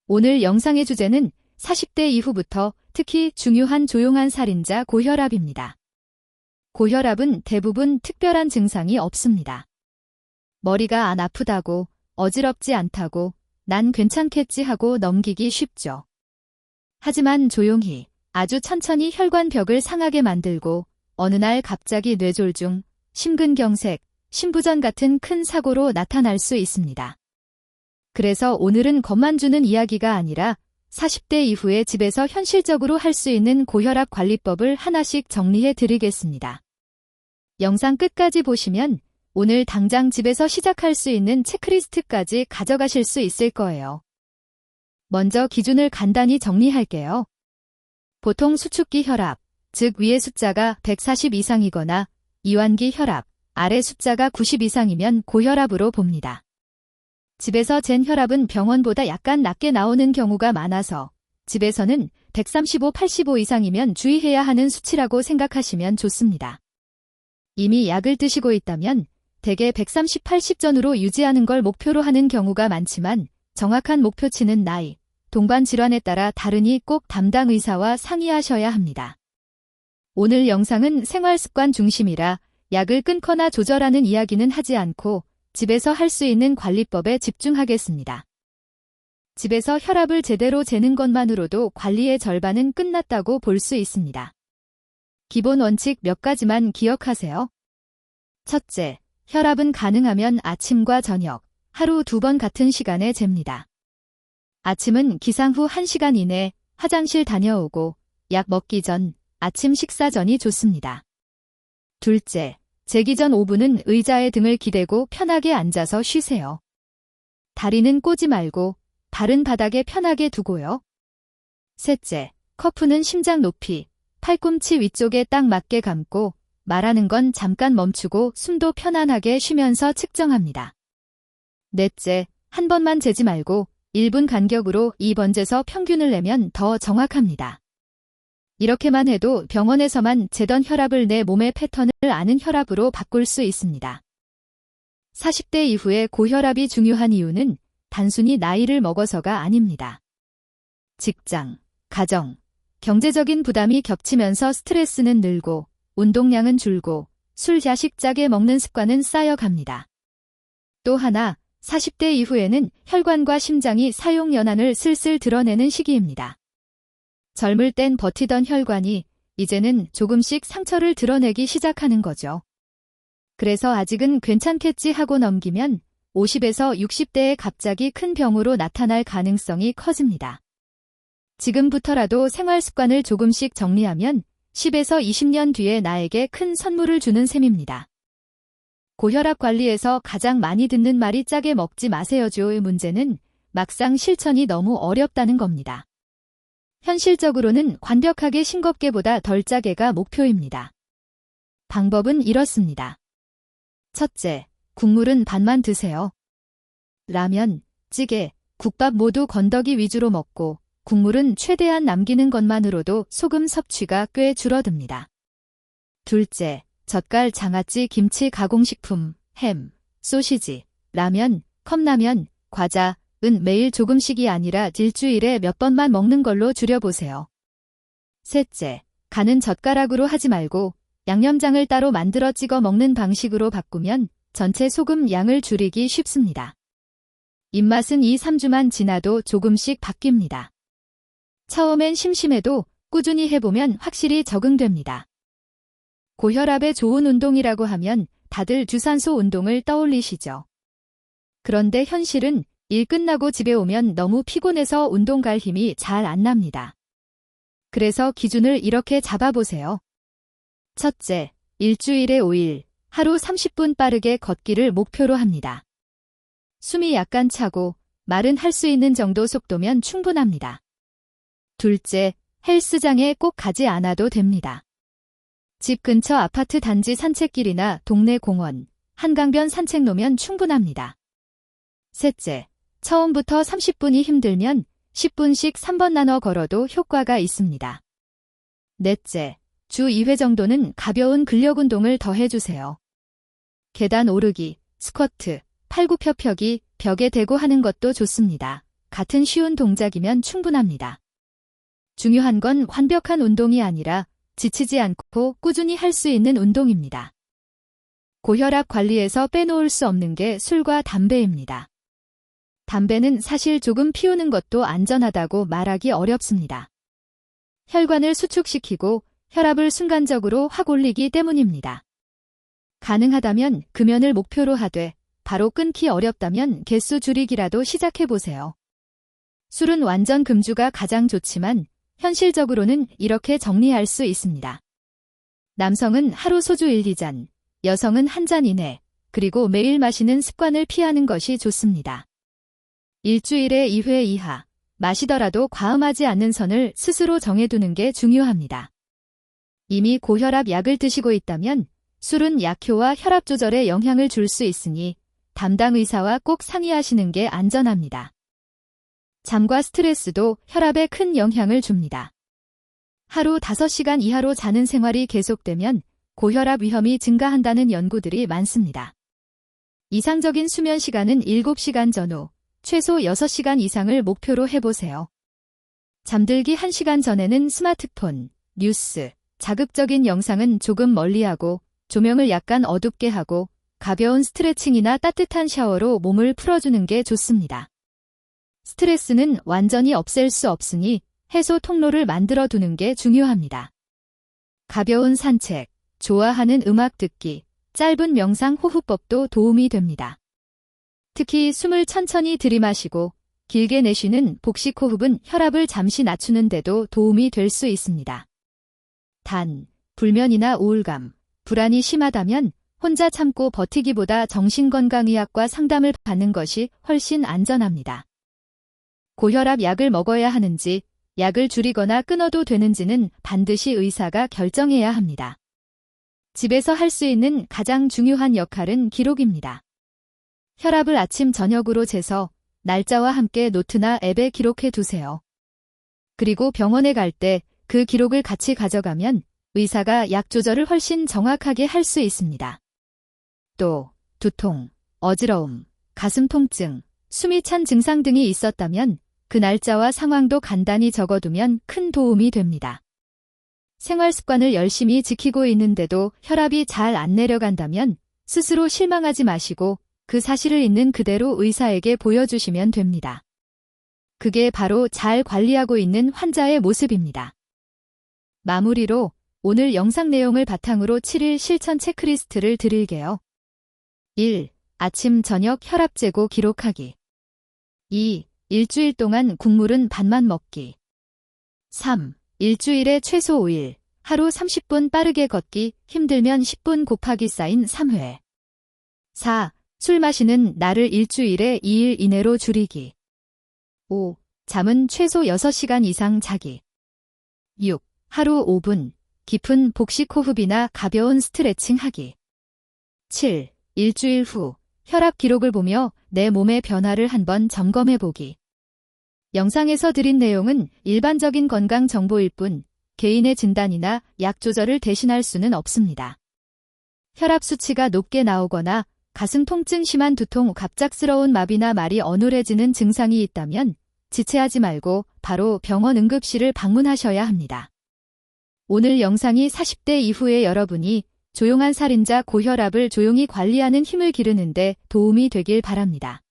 오늘 영상의 주제는 40대 이후부터 특히 중요한 조용한 살인자 고혈압입니다. 고혈압은 대부분 특별한 증상이 없습니다. 머리가 안 아프다고, 어지럽지 않다고, 난 괜찮겠지 하고 넘기기 쉽죠. 하지만 조용히, 아주 천천히 혈관벽을 상하게 만들고 어느 날 갑자기 뇌졸중, 심근경색, 심부전 같은 큰 사고로 나타날 수 있습니다. 그래서 오늘은 겁만 주는 이야기가 아니라 40대 이후에 집에서 현실적으로 할 수 있는 고혈압 관리법을 하나씩 정리해 드리겠습니다. 영상 끝까지 보시면 오늘 당장 집에서 시작할 수 있는 체크리스트까지 가져가실 수 있을 거예요. 먼저 기준을 간단히 정리할게요. 보통 수축기 혈압, 즉 위의 숫자가 140 이상이거나 이완기 혈압, 아래 숫자가 90 이상이면 고혈압으로 봅니다. 집에서 잰 혈압은 병원보다 약간 낮게 나오는 경우가 많아서 집에서는 135, 85 이상이면 주의해야 하는 수치라고 생각하시면 좋습니다. 이미 약을 드시고 있다면 대개 130, 80 전후로 유지하는 걸 목표로 하는 경우가 많지만 정확한 목표치는 나이, 동반 질환에 따라 다르니 꼭 담당 의사와 상의하셔야 합니다. 오늘 영상은 생활습관 중심이라 약을 끊거나 조절하는 이야기는 하지 않고 집에서 할 수 있는 관리법에 집중하겠습니다. 집에서 혈압을 제대로 재는 것만으로도 관리의 절반은 끝났다고 볼 수 있습니다. 기본 원칙 몇 가지만 기억하세요. 첫째, 혈압은 가능하면 아침과 저녁, 하루 2번 같은 시간에 잽니다. 아침은 기상 후 1시간 이내 화장실 다녀오고 약 먹기 전, 아침 식사 전이 좋습니다. 둘째, 재기 전 5분은 의자에 등을 기대고 편하게 앉아서 쉬세요. 다리는 꼬지 말고 발은 바닥에 편하게 두고요. 셋째, 커프는 심장 높이, 팔꿈치 위쪽에 딱 맞게 감고 말하는 건 잠깐 멈추고 숨도 편안하게 쉬면서 측정합니다. 넷째, 한 번만 재지 말고 1분 간격으로 2번 재서 평균을 내면 더 정확합니다. 이렇게만 해도 병원에서만 재던 혈압을 내 몸의 패턴을 아는 혈압으로 바꿀 수 있습니다. 40대 이후에 고혈압이 중요한 이유는 단순히 나이를 먹어서가 아닙니다. 직장, 가정, 경제적인 부담이 겹치면서 스트레스는 늘고 운동량은 줄고 술 야식 짜게 먹는 습관은 쌓여갑니다. 또 하나, 40대 이후에는 혈관과 심장이 사용 연한을 슬슬 드러내는 시기입니다. 젊을 땐 버티던 혈관이 이제는 조금씩 상처를 드러내기 시작하는 거죠. 그래서 아직은 괜찮겠지 하고 넘기면 50에서 60대에 갑자기 큰 병으로 나타날 가능성이 커집니다. 지금부터라도 생활 습관을 조금씩 정리하면 10에서 20년 뒤에 나에게 큰 선물을 주는 셈입니다. 고혈압 관리에서 가장 많이 듣는 말이 짜게 먹지 마세요죠의 문제는 막상 실천이 너무 어렵다는 겁니다. 현실적으로는 완벽하게 싱겁게보다 덜 짜게가 목표입니다. 방법은 이렇습니다. 첫째, 국물은 반만 드세요. 라면, 찌개, 국밥 모두 건더기 위주로 먹고 국물은 최대한 남기는 것만으로도 소금 섭취가 꽤 줄어듭니다. 둘째, 젓갈, 장아찌, 김치, 가공식품, 햄, 소시지, 라면, 컵라면, 과자, 은 매일 조금씩이 아니라 일주일에 몇 번만 먹는 걸로 줄여보세요. 셋째, 간은 젓가락으로 하지 말고 양념장을 따로 만들어 찍어 먹는 방식으로 바꾸면 전체 소금 양을 줄이기 쉽습니다. 입맛은 2-3주만 지나도 조금씩 바뀝니다. 처음엔 심심해도 꾸준히 해보면 확실히 적응됩니다. 고혈압에 좋은 운동이라고 하면 다들 유산소 운동을 떠올리시죠. 그런데 현실은 일 끝나고 집에 오면 너무 피곤해서 운동 갈 힘이 잘 안 납니다. 그래서 기준을 이렇게 잡아보세요. 첫째, 일주일에 5일, 하루 30분 빠르게 걷기를 목표로 합니다. 숨이 약간 차고 말은 할 수 있는 정도 속도면 충분합니다. 둘째, 헬스장에 꼭 가지 않아도 됩니다. 집 근처 아파트 단지 산책길이나 동네 공원, 한강변 산책로면 충분합니다. 셋째, 처음부터 30분이 힘들면 10분씩 3번 나눠 걸어도 효과가 있습니다. 넷째, 주 2회 정도는 가벼운 근력 운동을 더 해주세요. 계단 오르기, 스쿼트, 팔굽혀펴기, 벽에 대고 하는 것도 좋습니다. 같은 쉬운 동작이면 충분합니다. 중요한 건 완벽한 운동이 아니라 지치지 않고 꾸준히 할 수 있는 운동입니다. 고혈압 관리에서 빼놓을 수 없는 게 술과 담배입니다. 담배는 사실 조금 피우는 것도 안전하다고 말하기 어렵습니다. 혈관을 수축시키고 혈압을 순간적으로 확 올리기 때문입니다. 가능하다면 금연을 목표로 하되 바로 끊기 어렵다면 개수 줄이기라도 시작해보세요. 술은 완전 금주가 가장 좋지만 현실적으로는 이렇게 정리할 수 있습니다. 남성은 하루 소주 1, 2잔, 여성은 1잔 이내, 그리고 매일 마시는 습관을 피하는 것이 좋습니다. 일주일에 2회 이하, 마시더라도 과음하지 않는 선을 스스로 정해두는 게 중요합니다. 이미 고혈압 약을 드시고 있다면 술은 약효와 혈압 조절에 영향을 줄 수 있으니 담당 의사와 꼭 상의하시는 게 안전합니다. 잠과 스트레스도 혈압에 큰 영향을 줍니다. 하루 5시간 이하로 자는 생활이 계속되면 고혈압 위험이 증가한다는 연구들이 많습니다. 이상적인 수면 시간은 7시간 전후, 최소 6시간 이상을 목표로 해보세요. 잠들기 1시간 전에는 스마트폰, 뉴스, 자극적인 영상은 조금 멀리하고 조명을 약간 어둡게 하고 가벼운 스트레칭이나 따뜻한 샤워로 몸을 풀어주는 게 좋습니다. 스트레스는 완전히 없앨 수 없으니 해소 통로를 만들어 두는 게 중요합니다. 가벼운 산책, 좋아하는 음악 듣기, 짧은 명상 호흡법도 도움이 됩니다. 특히 숨을 천천히 들이마시고 길게 내쉬는 복식 호흡은 혈압을 잠시 낮추는 데도 도움이 될 수 있습니다. 단, 불면이나 우울감, 불안이 심하다면 혼자 참고 버티기보다 정신건강의학과 상담을 받는 것이 훨씬 안전합니다. 고혈압 약을 먹어야 하는지, 약을 줄이거나 끊어도 되는지는 반드시 의사가 결정해야 합니다. 집에서 할 수 있는 가장 중요한 역할은 기록입니다. 혈압을 아침 저녁으로 재서 날짜와 함께 노트나 앱에 기록해 두세요. 그리고 병원에 갈 때 그 기록을 같이 가져가면 의사가 약 조절을 훨씬 정확하게 할 수 있습니다. 또 두통, 어지러움, 가슴 통증, 숨이 찬 증상 등이 있었다면 그 날짜와 상황도 간단히 적어두면 큰 도움이 됩니다. 생활 습관을 열심히 지키고 있는데도 혈압이 잘 안 내려간다면 스스로 실망하지 마시고 그 사실을 있는 그대로 의사에게 보여주시면 됩니다. 그게 바로 잘 관리하고 있는 환자의 모습입니다. 마무리로 오늘 영상 내용을 바탕으로 7일 실천 체크리스트를 드릴게요. 1. 아침 저녁 혈압 재고 기록하기. 2. 일주일 동안 국물은 반만 먹기. 3. 일주일에 최소 5일, 하루 30분 빠르게 걷기, 힘들면 10분 곱하기 사인 3회. 4. 술 마시는 날을 일주일에 2일 이내로 줄이기. 5. 잠은 최소 6시간 이상 자기. 6. 하루 5분, 깊은 복식 호흡이나 가벼운 스트레칭 하기. 7. 일주일 후, 혈압 기록을 보며 내 몸의 변화를 한번 점검해 보기. 영상에서 드린 내용은 일반적인 건강 정보일 뿐 개인의 진단이나 약 조절을 대신할 수는 없습니다. 혈압 수치가 높게 나오거나 가슴 통증, 심한 두통, 갑작스러운 마비나 말이 어눌해지는 증상이 있다면 지체하지 말고 바로 병원 응급실을 방문하셔야 합니다. 오늘 영상이 40대 이후의 여러분이 조용한 살인자 고혈압을 조용히 관리하는 힘을 기르는데 도움이 되길 바랍니다.